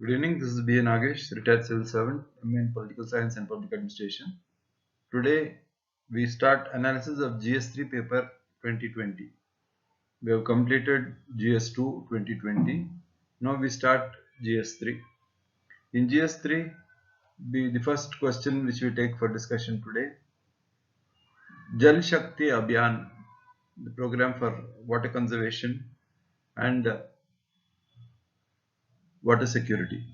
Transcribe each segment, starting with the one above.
Good evening, this is B. Nagesh, retired civil servant, MA in Political Science and Public Administration. Today, we start analysis of GS3 paper 2020. We have completed GS2 2020. Now we start GS3. In GS3, the first question which we take for discussion today, Jal Shakti Abhiyan, the program for water conservation and water security.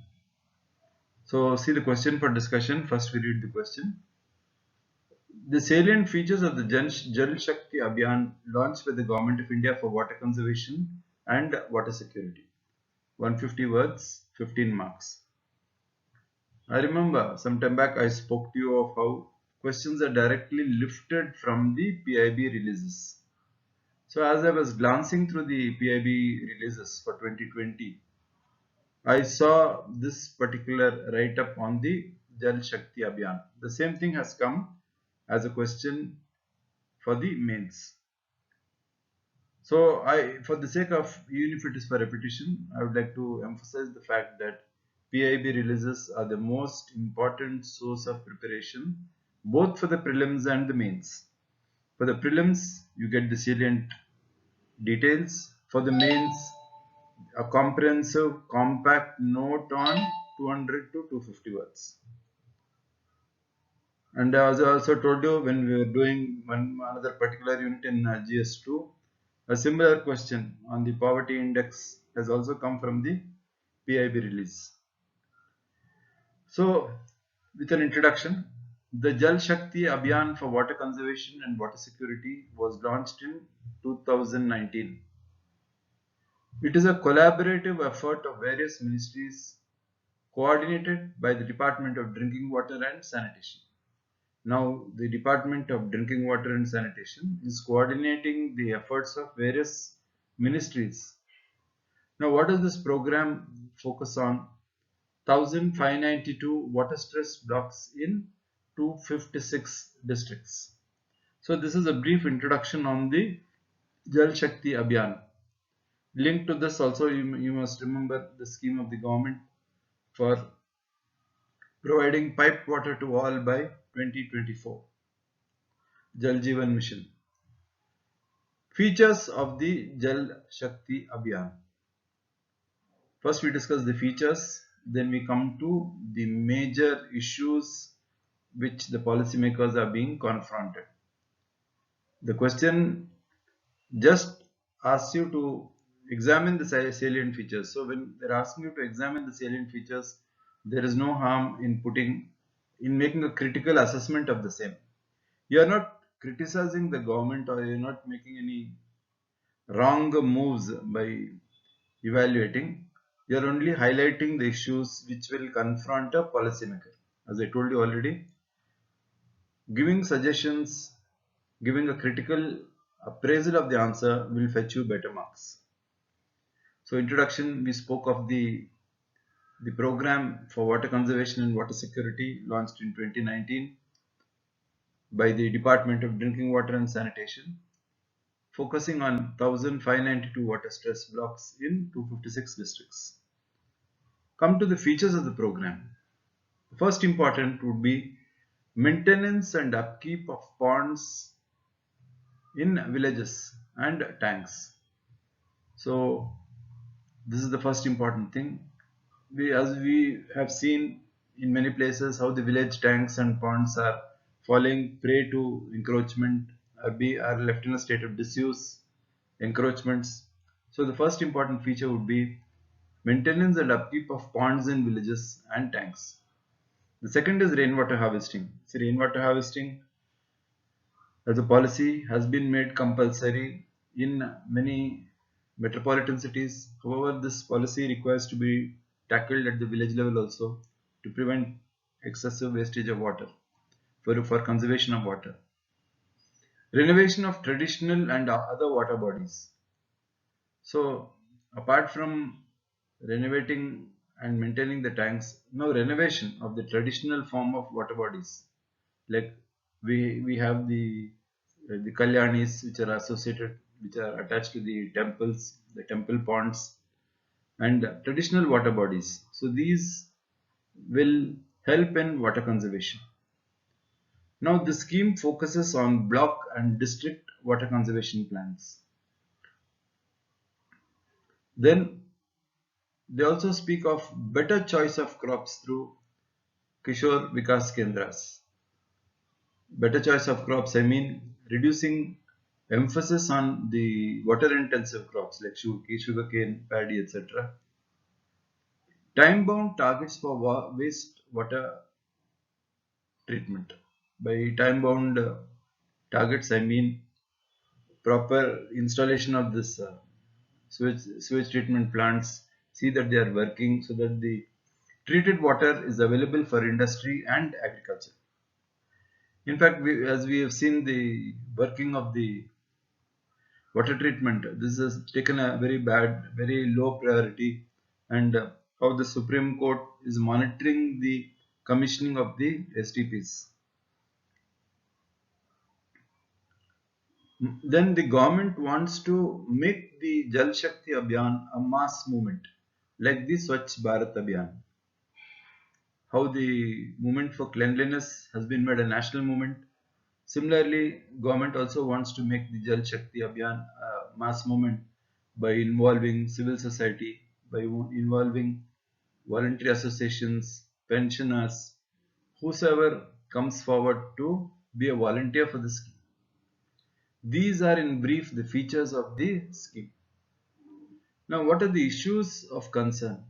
So see the question for discussion. First we read the question. The salient features of the Jal Shakti Abhiyan launched by the Government of India for water conservation and water security. 150 words, 15 marks. I remember some time back I spoke to you of how questions are directly lifted from the PIB releases. So as I was glancing through the PIB releases for 2020, I saw this particular write-up on the Jal Shakti Abhiyan. The same thing has come as a question for the mains. So for the sake of, even if it is for repetition, I would like to emphasize the fact that PIB releases are the most important source of preparation, both for the prelims and the mains. For the prelims, you get the salient details. For the mains, a comprehensive, compact note on 200 to 250 words. And as I also told you, when we were doing another particular unit in GS2, a similar question on the poverty index has also come from the PIB release. So, with an introduction, the Jal Shakti Abhiyan for water conservation and water security was launched in 2019. It is a collaborative effort of various ministries coordinated by the Department of Drinking Water and Sanitation. Now, the Department of Drinking Water and Sanitation is coordinating the efforts of various ministries. Now, what does this program focus on? 1,592 water stress blocks in 256 districts. So, this is a brief introduction on the Jal Shakti Abhiyan. Linked to this also, you must remember the scheme of the government for providing piped water to all by 2024. Jal Jeevan Mission. Features of the Jal Shakti Abhiyan. First we discuss the features, then we come to the major issues which the policymakers are being confronted. The question just asks you to examine the salient features. So when they're asking you to examine the salient features, there is no harm in making a critical assessment of the same. You are not criticizing the government, or you're not making any wrong moves by evaluating. You are only highlighting the issues which will confront a policymaker. As I told you already, giving suggestions, giving a critical appraisal of the answer will fetch you better marks. So introduction, we spoke of the program for water conservation and water security launched in 2019 by the Department of Drinking Water and Sanitation, focusing on 1,592 water stress blocks in 256 districts. Come to the features of the program. The first important would be maintenance and upkeep of ponds in villages and tanks. So this is the first important thing. As we have seen in many places how the village tanks and ponds are falling prey to encroachment, are left in a state of disuse, encroachments. So the first important feature would be maintenance and upkeep of ponds in villages and tanks. The second is rainwater harvesting. See, rainwater harvesting as a policy has been made compulsory in many metropolitan cities. However, this policy requires to be tackled at the village level also to prevent excessive wastage of water, for conservation of water. Renovation of traditional and other water bodies. So, apart from renovating and maintaining the tanks, now renovation of the traditional form of water bodies, like we have the kalyanis which are associated, which are attached to the temples, the temple ponds, and traditional water bodies. So these will help in water conservation. Now the scheme focuses on block and district water conservation plans. Then they also speak of better choice of crops through Kishore Vikas Kendras. Better choice of crops, I mean reducing emphasis on the water intensive crops like sugarcane, paddy, etc. Time bound targets for waste water treatment. By time bound targets, I mean proper installation of this sewage treatment plants, see that they are working so that the treated water is available for industry and agriculture. In fact, as we have seen the working of the water treatment, this has taken a very bad, very low priority, and how the Supreme Court is monitoring the commissioning of the STPs. Then the government wants to make the Jal Shakti Abhiyan a mass movement, like the Swachh Bharat Abhiyan. How the movement for cleanliness has been made a national movement. Similarly, government also wants to make the Jal Shakti Abhiyan a mass movement by involving civil society, by involving voluntary associations, pensioners, whosoever comes forward to be a volunteer for the scheme. These are in brief the features of the scheme. Now, what are the issues of concern?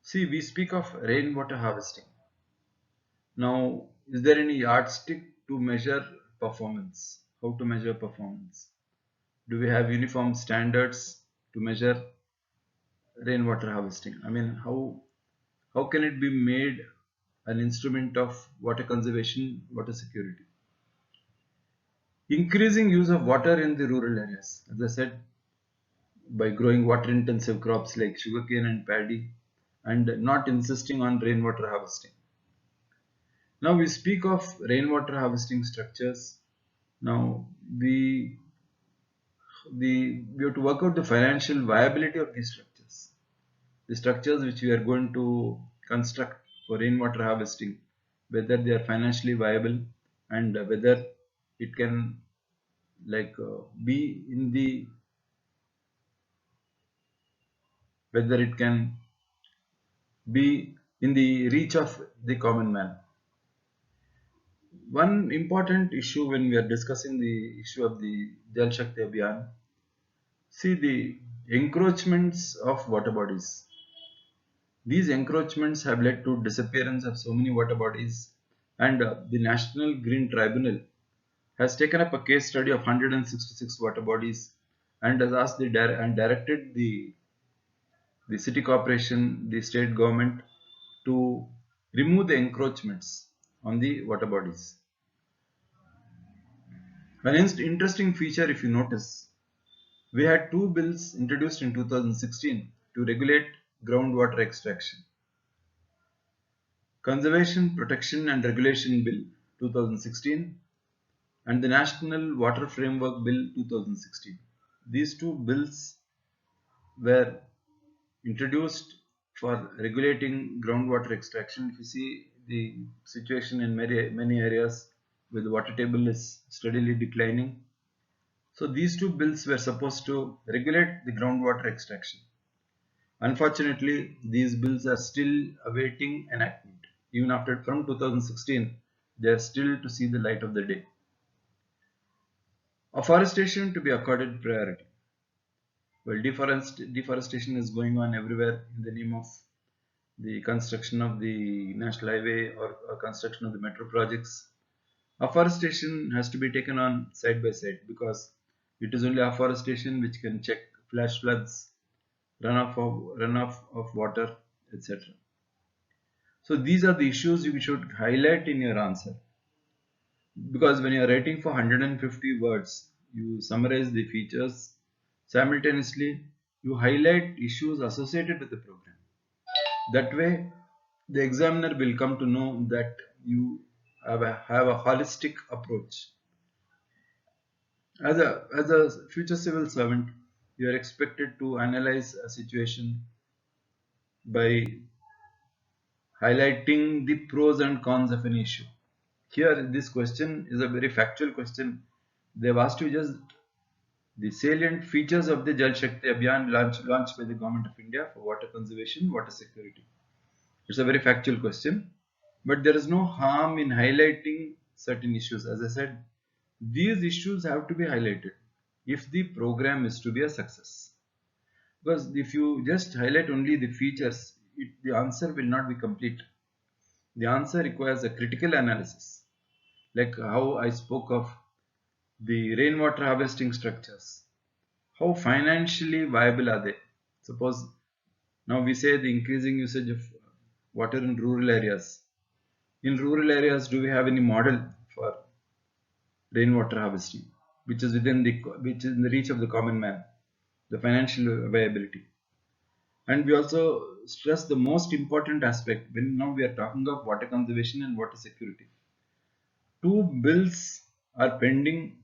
See, we speak of rainwater harvesting. Now, is there any yardstick to measure performance? How to measure performance? Do we have uniform standards to measure rainwater harvesting? I mean, how can it be made an instrument of water conservation, water security? Increasing use of water in the rural areas. As I said, by growing water intensive crops like sugarcane and paddy and not insisting on rainwater harvesting. Now we speak of rainwater harvesting structures. Now we have to work out the financial viability of these structures. The structures which we are going to construct for rainwater harvesting, whether they are financially viable and whether it can be in the whether it can be in the reach of the common man. One important issue when we are discussing the issue of the Jal Shakti Abhiyan, see the encroachments of water bodies. These encroachments have led to disappearance of so many water bodies, and the National Green Tribunal has taken up a case study of 166 water bodies and has asked and directed the city corporation, the state government to remove the encroachments on the water bodies. An interesting feature, if you notice, we had two bills introduced in 2016 to regulate groundwater extraction. Conservation, Protection and Regulation Bill 2016 and the National Water Framework Bill 2016. These two bills were introduced for regulating groundwater extraction. If you see the situation in many areas where the water table is steadily declining. So these two bills were supposed to regulate the groundwater extraction. Unfortunately, these bills are still awaiting enactment. Even after from 2016, they are still to see the light of the day. Afforestation to be accorded priority. Well, deforestation is going on everywhere in the name of the construction of the national highway or construction of the metro projects. Afforestation has to be taken on side by side because it is only afforestation which can check flash floods, runoff of water, etc. So these are the issues you should highlight in your answer, because when you are writing for 150 words, you summarize the features. Simultaneously, you highlight issues associated with the program. That way, the examiner will come to know that you have a holistic approach. As a future civil servant, you are expected to analyze a situation, by highlighting the pros and cons of an issue. Here, this question is a very factual question. They have asked you just the salient features of the Jal Shakti Abhiyan launched by the Government of India for water conservation, water security. It's a very factual question, but there is no harm in highlighting certain issues. As I said, these issues have to be highlighted if the program is to be a success. Because if you just highlight only the features, the answer will not be complete. The answer requires a critical analysis, like how I spoke of the rainwater harvesting structures. How financially viable are they? Suppose now we say the increasing usage of water in rural areas. In rural areas, do we have any model for rainwater harvesting, which is which is in the reach of the common man, the financial viability? And we also stress the most important aspect when now we are talking of water conservation and water security. Two bills are pending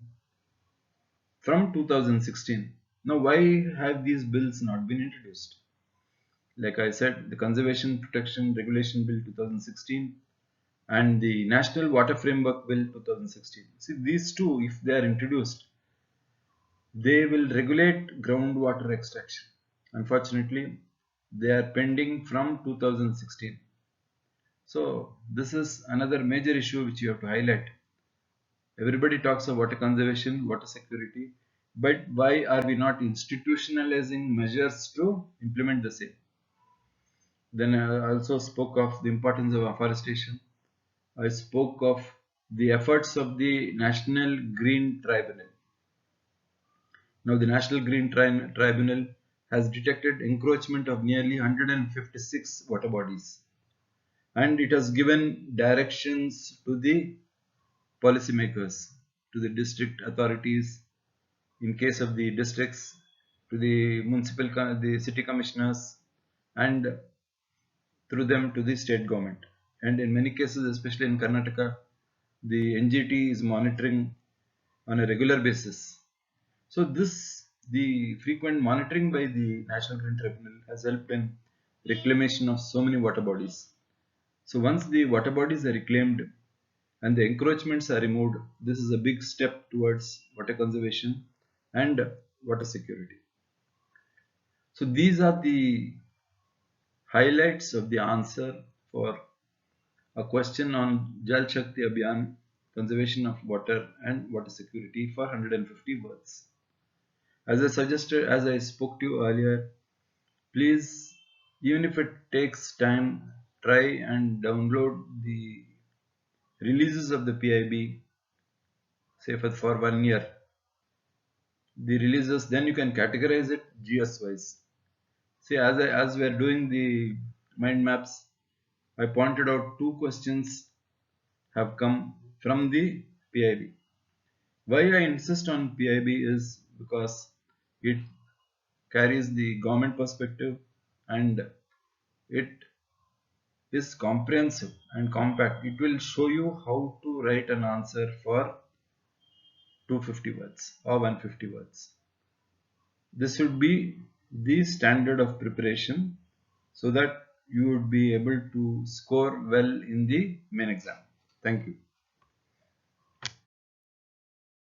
from 2016. Now, why have these bills not been introduced? Like I said, the Conservation Protection Regulation Bill 2016 and the National Water Framework Bill 2016. See, these two, if they are introduced, they will regulate groundwater extraction. Unfortunately, they are pending from 2016. So, this is another major issue which you have to highlight. Everybody talks of water conservation, water security, but why are we not institutionalizing measures to implement the same? Then I also spoke of the importance of afforestation. I spoke of the efforts of the National Green Tribunal. Now, the National Green Tribunal has detected encroachment of nearly 156 water bodies, and it has given directions to the policymakers, to the district authorities, in case of the districts, to the the city commissioners, and through them to the state government. And in many cases, especially in Karnataka, the NGT is monitoring on a regular basis. So the frequent monitoring by the National Green Tribunal has helped in reclamation of so many water bodies. So once the water bodies are reclaimed and the encroachments are removed, this is a big step towards water conservation and water security. So these are the highlights of the answer for a question on Jal Shakti Abhiyan, conservation of water and water security for 150 words. As I suggested, as I spoke to you earlier, please, even if it takes time, try and download the releases of the PIB, say for 1 year. The releases, then you can categorize it GS wise. See, as we are doing the mind maps, I pointed out two questions have come from the PIB. Why I insist on PIB is because it carries the government perspective and it is comprehensive and compact. It will show you how to write an answer for 250 words or 150 words. This should be the standard of preparation so that you would be able to score well in the main exam. Thank you.